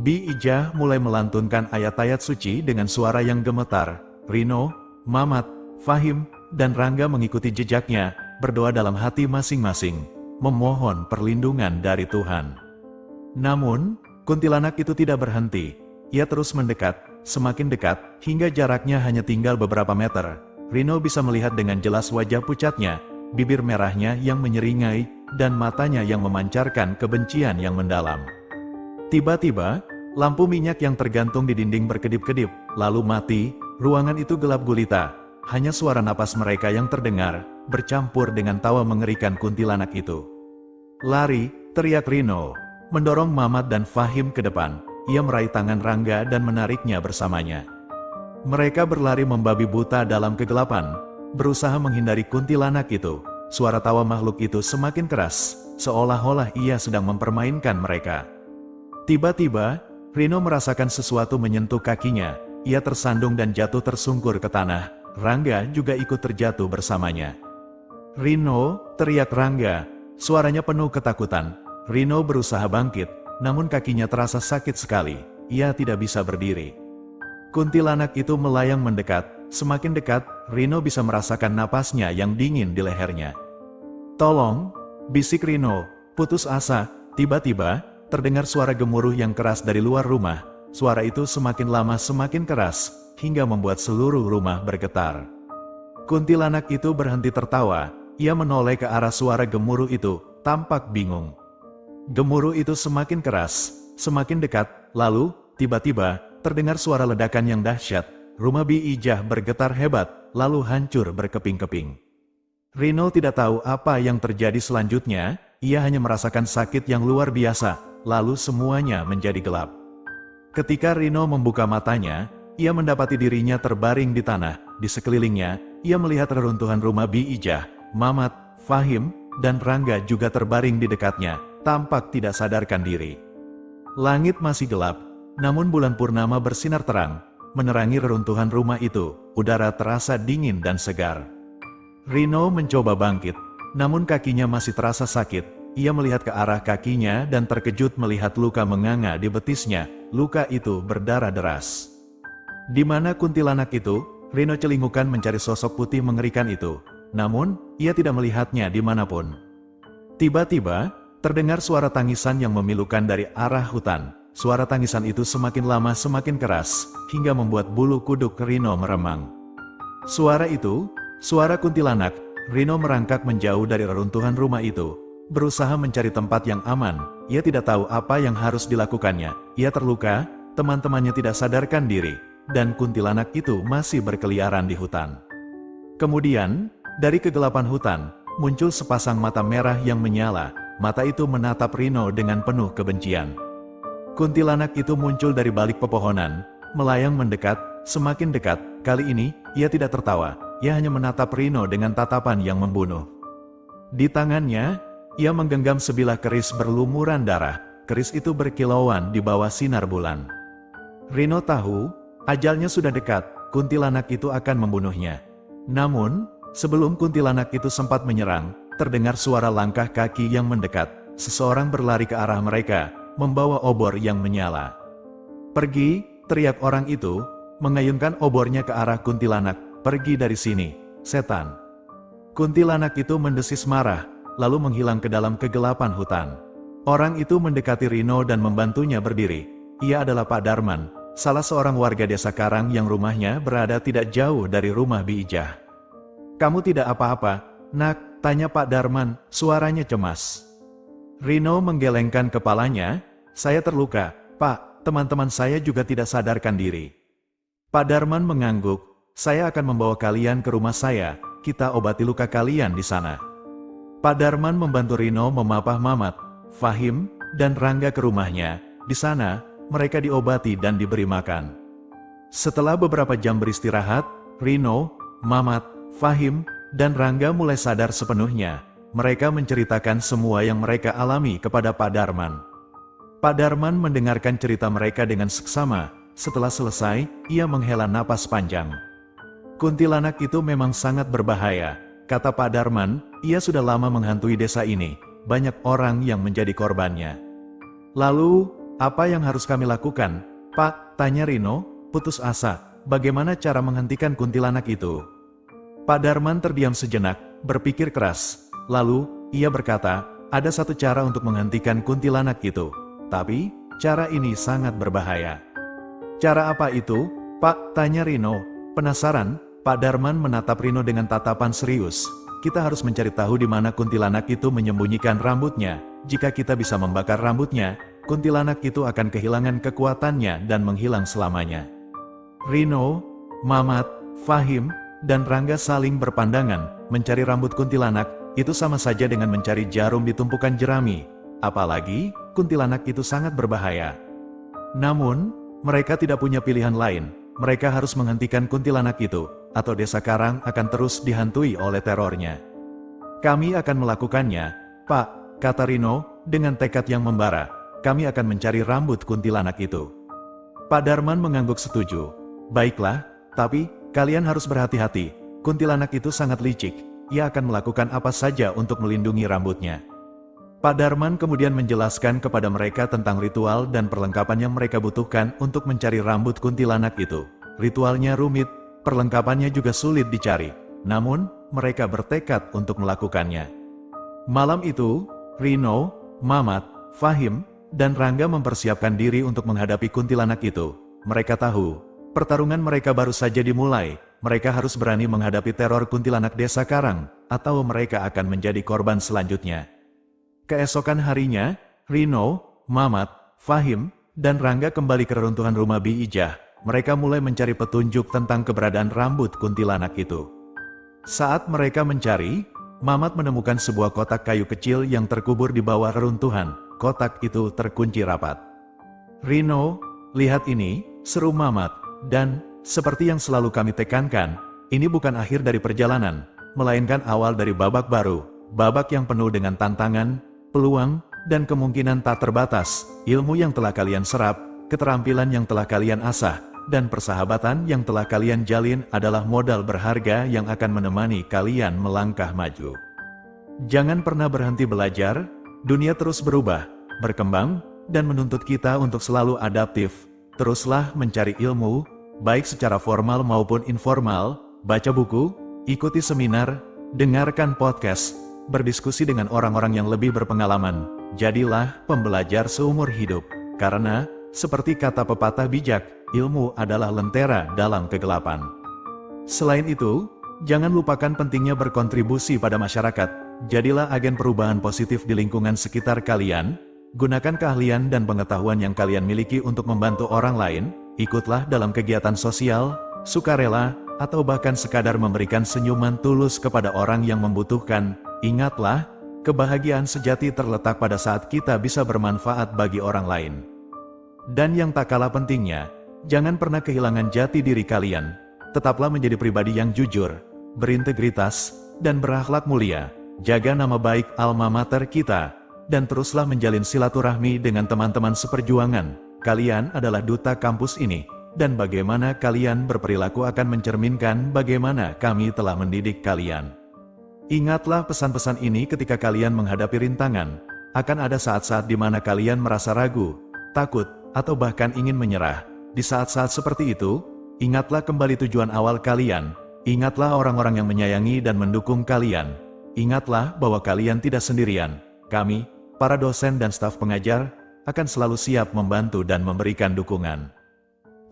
Bi Ijah mulai melantunkan ayat-ayat suci dengan suara yang gemetar. Rino, Mamat, Fahim, dan Rangga mengikuti jejaknya, berdoa dalam hati masing-masing, memohon perlindungan dari Tuhan. Namun, kuntilanak itu tidak berhenti. Ia terus mendekat, semakin dekat, hingga jaraknya hanya tinggal beberapa meter. Rino bisa melihat dengan jelas wajah pucatnya, bibir merahnya yang menyeringai, dan matanya yang memancarkan kebencian yang mendalam. Tiba-tiba, lampu minyak yang tergantung di dinding berkedip-kedip, lalu mati. Ruangan itu gelap gulita. Hanya suara napas mereka yang terdengar, bercampur dengan tawa mengerikan kuntilanak itu. Lari, teriak Rino, mendorong Mamat dan Fahim ke depan. Ia meraih tangan Rangga dan menariknya bersamanya. Mereka berlari membabi buta dalam kegelapan, berusaha menghindari kuntilanak itu. Suara tawa makhluk itu semakin keras, seolah-olah ia sedang mempermainkan mereka. Tiba-tiba, Rino merasakan sesuatu menyentuh kakinya. Ia tersandung dan jatuh tersungkur ke tanah. Rangga juga ikut terjatuh bersamanya. Rino, teriak Rangga. Suaranya penuh ketakutan. Rino berusaha bangkit, namun kakinya terasa sakit sekali. Ia tidak bisa berdiri. Kuntilanak itu melayang mendekat. Semakin dekat, Rino bisa merasakan napasnya yang dingin di lehernya. Tolong, bisik Rino, putus asa. Tiba-tiba, terdengar suara gemuruh yang keras dari luar rumah. Suara itu semakin lama semakin keras, hingga membuat seluruh rumah bergetar. Kuntilanak itu berhenti tertawa. Ia menoleh ke arah suara gemuruh itu, tampak bingung. Gemuruh itu semakin keras, semakin dekat, lalu, tiba-tiba, terdengar suara ledakan yang dahsyat. Rumah Bi Ijah bergetar hebat, lalu hancur berkeping-keping. Rino tidak tahu apa yang terjadi selanjutnya, ia hanya merasakan sakit yang luar biasa, lalu semuanya menjadi gelap. Ketika Rino membuka matanya, ia mendapati dirinya terbaring di tanah. Di sekelilingnya, ia melihat reruntuhan rumah Bi Ijah. Mamat, Fahim, dan Rangga juga terbaring di dekatnya, tampak tidak sadarkan diri. Langit masih gelap, namun bulan purnama bersinar terang, menerangi reruntuhan rumah itu. Udara terasa dingin dan segar. Rino mencoba bangkit, namun kakinya masih terasa sakit. Ia melihat ke arah kakinya dan terkejut melihat luka menganga di betisnya. Luka itu berdarah deras. Di mana kuntilanak itu? Rino celingukan mencari sosok putih mengerikan itu. Namun, ia tidak melihatnya dimanapun. Tiba-tiba, terdengar suara tangisan yang memilukan dari arah hutan. Suara tangisan itu semakin lama semakin keras, hingga membuat bulu kuduk Rino meremang. Suara itu, suara kuntilanak. Rino merangkak menjauh dari reruntuhan rumah itu, berusaha mencari tempat yang aman. Ia tidak tahu apa yang harus dilakukannya. Ia terluka, teman-temannya tidak sadarkan diri, dan kuntilanak itu masih berkeliaran di hutan. Kemudian, dari kegelapan hutan, muncul sepasang mata merah yang menyala. Mata itu menatap Rino dengan penuh kebencian. Kuntilanak itu muncul dari balik pepohonan, melayang mendekat, semakin dekat. Kali ini, ia tidak tertawa, ia hanya menatap Rino dengan tatapan yang membunuh. Di tangannya, ia menggenggam sebilah keris berlumuran darah. Keris itu berkilauan di bawah sinar bulan. Rino tahu, ajalnya sudah dekat, kuntilanak itu akan membunuhnya. Namun, sebelum kuntilanak itu sempat menyerang, terdengar suara langkah kaki yang mendekat. Seseorang berlari ke arah mereka, membawa obor yang menyala. "Pergi!" teriak orang itu, mengayunkan obornya ke arah kuntilanak. "Pergi dari sini, setan!" Kuntilanak itu mendesis marah, lalu menghilang ke dalam kegelapan hutan. Orang itu mendekati Rino dan membantunya berdiri. Ia adalah Pak Darman, salah seorang warga desa Karang yang rumahnya berada tidak jauh dari rumah Bi Ijah. "Kamu tidak apa-apa, nak?" tanya Pak Darman, suaranya cemas. Rino menggelengkan kepalanya. "Saya terluka, Pak, teman-teman saya juga tidak sadarkan diri." Pak Darman mengangguk. "Saya akan membawa kalian ke rumah saya, kita obati luka kalian di sana." Pak Darman membantu Rino memapah Mamat, Fahim, dan Rangga ke rumahnya. Di sana, mereka diobati dan diberi makan. Setelah beberapa jam beristirahat, Rino, Mamat, Fahim, dan Rangga mulai sadar sepenuhnya. Mereka menceritakan semua yang mereka alami kepada Pak Darman. Pak Darman mendengarkan cerita mereka dengan seksama. Setelah selesai, ia menghela napas panjang. "Kuntilanak itu memang sangat berbahaya," kata Pak Darman. "Ia sudah lama menghantui desa ini. Banyak orang yang menjadi korbannya." "Lalu, apa yang harus kami lakukan, Pak?" tanya Rino, putus asa. "Bagaimana cara menghentikan kuntilanak itu?" Pak Darman terdiam sejenak, berpikir keras. Lalu, ia berkata, "Ada satu cara untuk menghentikan kuntilanak itu. Tapi, cara ini sangat berbahaya." "Cara apa itu, Pak?" tanya Rino. Penasaran, Pak Darman menatap Rino dengan tatapan serius. "Kita harus mencari tahu di mana kuntilanak itu menyembunyikan rambutnya. Jika kita bisa membakar rambutnya, kuntilanak itu akan kehilangan kekuatannya dan menghilang selamanya." Rino, Mamat, Fahim, dan Rangga saling berpandangan. Mencari rambut kuntilanak, itu sama saja dengan mencari jarum di tumpukan jerami. Apalagi, kuntilanak itu sangat berbahaya. Namun, mereka tidak punya pilihan lain. Mereka harus menghentikan kuntilanak itu, atau desa Karang akan terus dihantui oleh terornya. "Kami akan melakukannya, Pak," kata Rino, dengan tekad yang membara. "Kami akan mencari rambut kuntilanak itu." Pak Darman mengangguk setuju. "Baiklah, tapi kalian harus berhati-hati. Kuntilanak itu sangat licik. Ia akan melakukan apa saja untuk melindungi rambutnya." Pak Darman kemudian menjelaskan kepada mereka tentang ritual dan perlengkapan yang mereka butuhkan untuk mencari rambut kuntilanak itu. Ritualnya rumit, perlengkapannya juga sulit dicari. Namun, mereka bertekad untuk melakukannya. Malam itu, Rino, Mamat, Fahim, dan Rangga mempersiapkan diri untuk menghadapi kuntilanak itu. Mereka tahu, pertarungan mereka baru saja dimulai. Mereka harus berani menghadapi teror kuntilanak desa Karang, atau mereka akan menjadi korban selanjutnya. Keesokan harinya, Rino, Mamat, Fahim, dan Rangga kembali ke reruntuhan rumah Bi Ijah. Mereka mulai mencari petunjuk tentang keberadaan rambut kuntilanak itu. Saat mereka mencari, Mamat menemukan sebuah kotak kayu kecil yang terkubur di bawah reruntuhan. Kotak itu terkunci rapat. "Rino, lihat ini," seru Mamat. "Dan, seperti yang selalu kami tekankan, ini bukan akhir dari perjalanan, melainkan awal dari babak baru. Babak yang penuh dengan tantangan, peluang, dan kemungkinan tak terbatas. Ilmu yang telah kalian serap, keterampilan yang telah kalian asah, dan persahabatan yang telah kalian jalin adalah modal berharga yang akan menemani kalian melangkah maju. Jangan pernah berhenti belajar, dunia terus berubah, berkembang, dan menuntut kita untuk selalu adaptif. Teruslah mencari ilmu, baik secara formal maupun informal, baca buku, ikuti seminar, dengarkan podcast, berdiskusi dengan orang-orang yang lebih berpengalaman. Jadilah pembelajar seumur hidup. Karena, seperti kata pepatah bijak, ilmu adalah lentera dalam kegelapan. Selain itu, jangan lupakan pentingnya berkontribusi pada masyarakat. Jadilah agen perubahan positif di lingkungan sekitar kalian. Gunakan keahlian dan pengetahuan yang kalian miliki untuk membantu orang lain. Ikutlah dalam kegiatan sosial, sukarela, atau bahkan sekadar memberikan senyuman tulus kepada orang yang membutuhkan. Ingatlah, kebahagiaan sejati terletak pada saat kita bisa bermanfaat bagi orang lain. Dan yang tak kalah pentingnya, jangan pernah kehilangan jati diri kalian. Tetaplah menjadi pribadi yang jujur, berintegritas, dan berakhlak mulia. Jaga nama baik alma mater kita, dan teruslah menjalin silaturahmi dengan teman-teman seperjuangan. Kalian adalah duta kampus ini, dan bagaimana kalian berperilaku akan mencerminkan bagaimana kami telah mendidik kalian. Ingatlah pesan-pesan ini ketika kalian menghadapi rintangan. Akan ada saat-saat di mana kalian merasa ragu, takut, atau bahkan ingin menyerah. Di saat-saat seperti itu, ingatlah kembali tujuan awal kalian. Ingatlah orang-orang yang menyayangi dan mendukung kalian. Ingatlah bahwa kalian tidak sendirian. Kami, para dosen dan staf pengajar, akan selalu siap membantu dan memberikan dukungan.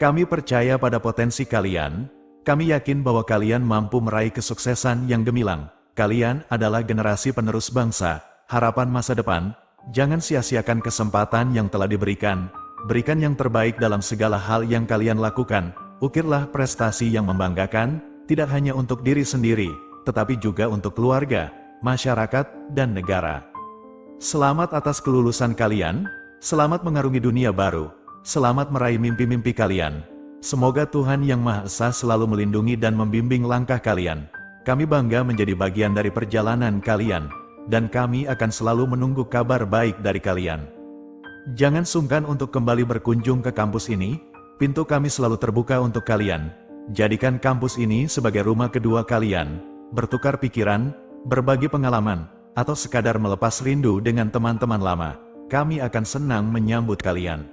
Kami percaya pada potensi kalian. Kami yakin bahwa kalian mampu meraih kesuksesan yang gemilang. Kalian adalah generasi penerus bangsa, harapan masa depan. Jangan sia-siakan kesempatan yang telah diberikan. Berikan yang terbaik dalam segala hal yang kalian lakukan. Ukirlah prestasi yang membanggakan, tidak hanya untuk diri sendiri, tetapi juga untuk keluarga, masyarakat, dan negara. Selamat atas kelulusan kalian, selamat mengarungi dunia baru, selamat meraih mimpi-mimpi kalian. Semoga Tuhan Yang Maha Esa selalu melindungi dan membimbing langkah kalian. Kami bangga menjadi bagian dari perjalanan kalian, dan kami akan selalu menunggu kabar baik dari kalian. Jangan sungkan untuk kembali berkunjung ke kampus ini, pintu kami selalu terbuka untuk kalian. Jadikan kampus ini sebagai rumah kedua kalian, bertukar pikiran, berbagi pengalaman, atau sekadar melepas rindu dengan teman-teman lama. Kami akan senang menyambut kalian.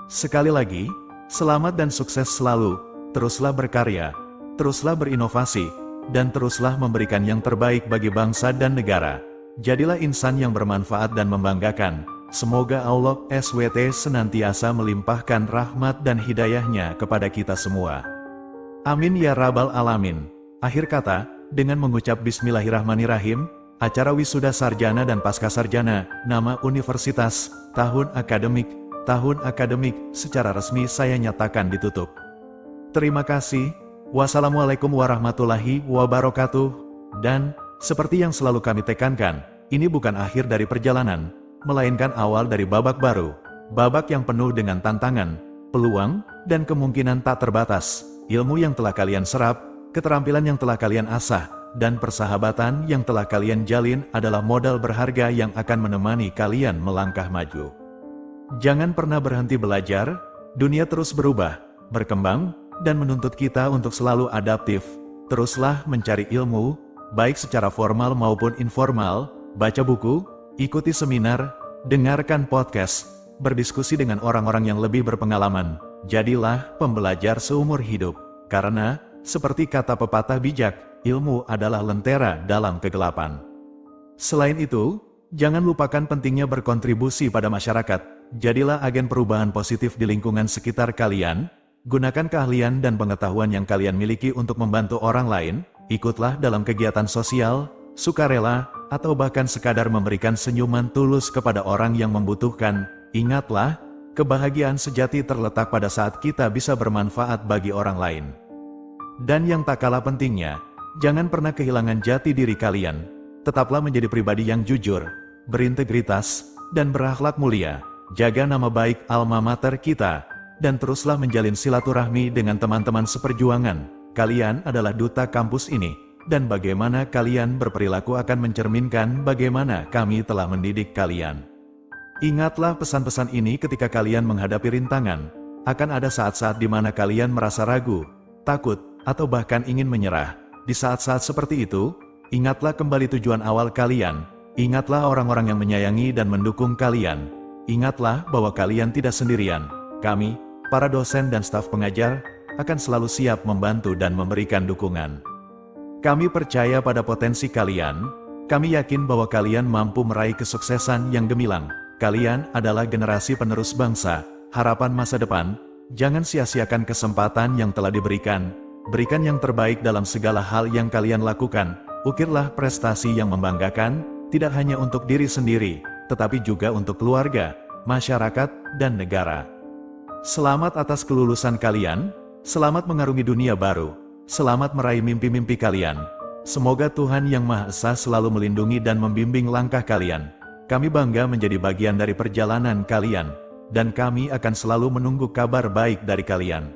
Sekali lagi, selamat dan sukses selalu, teruslah berkarya, teruslah berinovasi, dan teruslah memberikan yang terbaik bagi bangsa dan negara. Jadilah insan yang bermanfaat dan membanggakan. Semoga Allah SWT senantiasa melimpahkan rahmat dan hidayahnya kepada kita semua. Amin ya Rabbal Alamin. Akhir kata, dengan mengucap Bismillahirrahmanirrahim, acara wisuda sarjana dan pasca sarjana, nama universitas, tahun akademik, secara resmi saya nyatakan ditutup. Terima kasih. Wassalamualaikum warahmatullahi wabarakatuh. Dan, seperti yang selalu kami tekankan, ini bukan akhir dari perjalanan, melainkan awal dari babak baru, babak yang penuh dengan tantangan, peluang, dan kemungkinan tak terbatas. Ilmu yang telah kalian serap, keterampilan yang telah kalian asah, dan persahabatan yang telah kalian jalin adalah modal berharga yang akan menemani kalian melangkah maju. Jangan pernah berhenti belajar, dunia terus berubah, berkembang, dan menuntut kita untuk selalu adaptif. Teruslah mencari ilmu, baik secara formal maupun informal, baca buku, ikuti seminar, dengarkan podcast, berdiskusi dengan orang-orang yang lebih berpengalaman. Jadilah pembelajar seumur hidup. Karena, seperti kata pepatah bijak, ilmu adalah lentera dalam kegelapan. Selain itu, jangan lupakan pentingnya berkontribusi pada masyarakat. Jadilah agen perubahan positif di lingkungan sekitar kalian. Gunakan keahlian dan pengetahuan yang kalian miliki untuk membantu orang lain. Ikutlah dalam kegiatan sosial, sukarela, atau bahkan sekadar memberikan senyuman tulus kepada orang yang membutuhkan. Ingatlah, kebahagiaan sejati terletak pada saat kita bisa bermanfaat bagi orang lain. Dan yang tak kalah pentingnya, jangan pernah kehilangan jati diri kalian. Tetaplah menjadi pribadi yang jujur, berintegritas, dan berakhlak mulia. Jaga nama baik alma mater kita, dan teruslah menjalin silaturahmi dengan teman-teman seperjuangan. Kalian adalah duta kampus ini, dan bagaimana kalian berperilaku akan mencerminkan bagaimana kami telah mendidik kalian. Ingatlah pesan-pesan ini ketika kalian menghadapi rintangan. Akan ada saat-saat di mana kalian merasa ragu, takut, atau bahkan ingin menyerah. Di saat-saat seperti itu, ingatlah kembali tujuan awal kalian. Ingatlah orang-orang yang menyayangi dan mendukung kalian. Ingatlah bahwa kalian tidak sendirian. Kami, para dosen dan staf pengajar, akan selalu siap membantu dan memberikan dukungan. Kami percaya pada potensi kalian. Kami yakin bahwa kalian mampu meraih kesuksesan yang gemilang. Kalian adalah generasi penerus bangsa, harapan masa depan. Jangan sia-siakan kesempatan yang telah diberikan. Berikan yang terbaik dalam segala hal yang kalian lakukan. Ukirlah prestasi yang membanggakan, tidak hanya untuk diri sendiri, tetapi juga untuk keluarga, masyarakat, dan negara. Selamat atas kelulusan kalian, selamat mengarungi dunia baru, selamat meraih mimpi-mimpi kalian. Semoga Tuhan Yang Maha Esa selalu melindungi dan membimbing langkah kalian. Kami bangga menjadi bagian dari perjalanan kalian, dan kami akan selalu menunggu kabar baik dari kalian.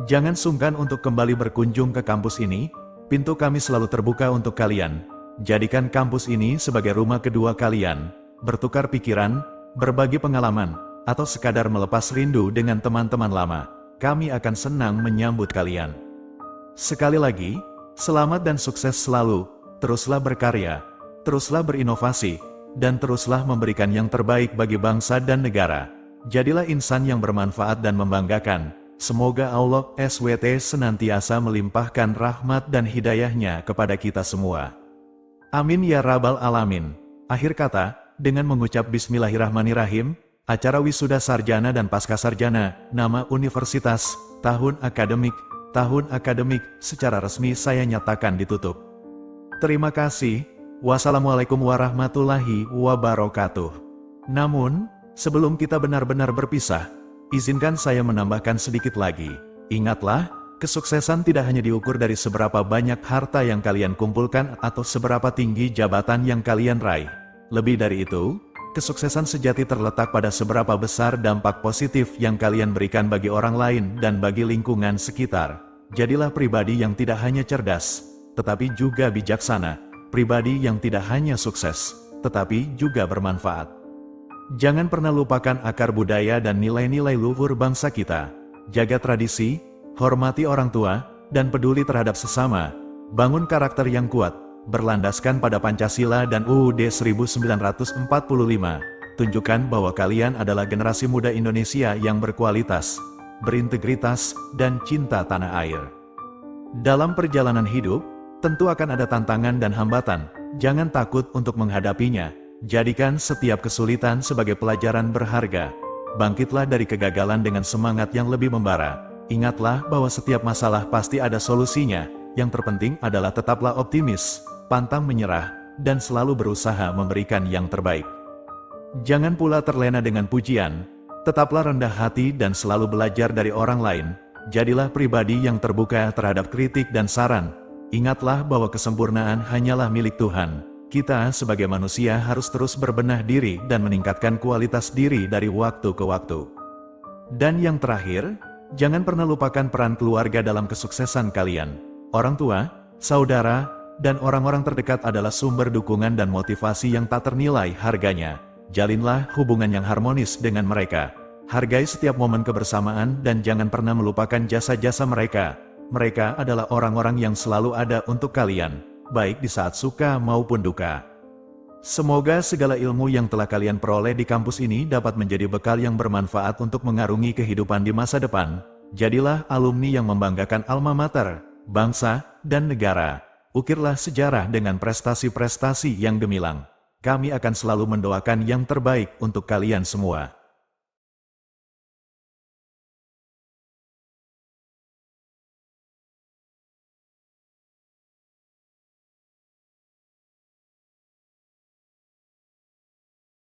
Jangan sungkan untuk kembali berkunjung ke kampus ini, pintu kami selalu terbuka untuk kalian. Jadikan kampus ini sebagai rumah kedua kalian, bertukar pikiran, berbagi pengalaman, atau sekadar melepas rindu dengan teman-teman lama. Kami akan senang menyambut kalian. Sekali lagi, selamat dan sukses selalu, teruslah berkarya, teruslah berinovasi, dan teruslah memberikan yang terbaik bagi bangsa dan negara. Jadilah insan yang bermanfaat dan membanggakan. Semoga Allah SWT senantiasa melimpahkan rahmat dan hidayahnya kepada kita semua. Amin ya Rabbal Alamin. Akhir kata, dengan mengucap Bismillahirrahmanirrahim, acara wisuda sarjana dan pasca sarjana, nama universitas, tahun akademik, secara resmi saya nyatakan ditutup. Terima kasih. Wassalamualaikum warahmatullahi wabarakatuh. Namun, sebelum kita benar-benar berpisah, izinkan saya menambahkan sedikit lagi. Ingatlah, kesuksesan tidak hanya diukur dari seberapa banyak harta yang kalian kumpulkan atau seberapa tinggi jabatan yang kalian raih. Lebih dari itu, kesuksesan sejati terletak pada seberapa besar dampak positif yang kalian berikan bagi orang lain dan bagi lingkungan sekitar. Jadilah pribadi yang tidak hanya cerdas, tetapi juga bijaksana. Pribadi yang tidak hanya sukses, tetapi juga bermanfaat. Jangan pernah lupakan akar budaya dan nilai-nilai luhur bangsa kita. Jaga tradisi, hormati orang tua, dan peduli terhadap sesama. Bangun karakter yang kuat, berlandaskan pada Pancasila dan UUD 1945. Tunjukkan bahwa kalian adalah generasi muda Indonesia yang berkualitas, berintegritas, dan cinta tanah air. Dalam perjalanan hidup, tentu akan ada tantangan dan hambatan. Jangan takut untuk menghadapinya. Jadikan setiap kesulitan sebagai pelajaran berharga. Bangkitlah dari kegagalan dengan semangat yang lebih membara. Ingatlah bahwa setiap masalah pasti ada solusinya. Yang terpenting adalah tetaplah optimis, pantang menyerah, dan selalu berusaha memberikan yang terbaik. Jangan pula terlena dengan pujian. Tetaplah rendah hati dan selalu belajar dari orang lain. Jadilah pribadi yang terbuka terhadap kritik dan saran. Ingatlah bahwa kesempurnaan hanyalah milik Tuhan. Kita sebagai manusia harus terus berbenah diri dan meningkatkan kualitas diri dari waktu ke waktu. Dan yang terakhir, jangan pernah lupakan peran keluarga dalam kesuksesan kalian. Orang tua, saudara, dan orang-orang terdekat adalah sumber dukungan dan motivasi yang tak ternilai harganya. Jalinlah hubungan yang harmonis dengan mereka. Hargai setiap momen kebersamaan dan jangan pernah melupakan jasa-jasa mereka. Mereka adalah orang-orang yang selalu ada untuk kalian, baik di saat suka maupun duka. Semoga segala ilmu yang telah kalian peroleh di kampus ini dapat menjadi bekal yang bermanfaat untuk mengarungi kehidupan di masa depan. Jadilah alumni yang membanggakan alma mater, bangsa, dan negara. Ukirlah sejarah dengan prestasi-prestasi yang gemilang. Kami akan selalu mendoakan yang terbaik untuk kalian semua.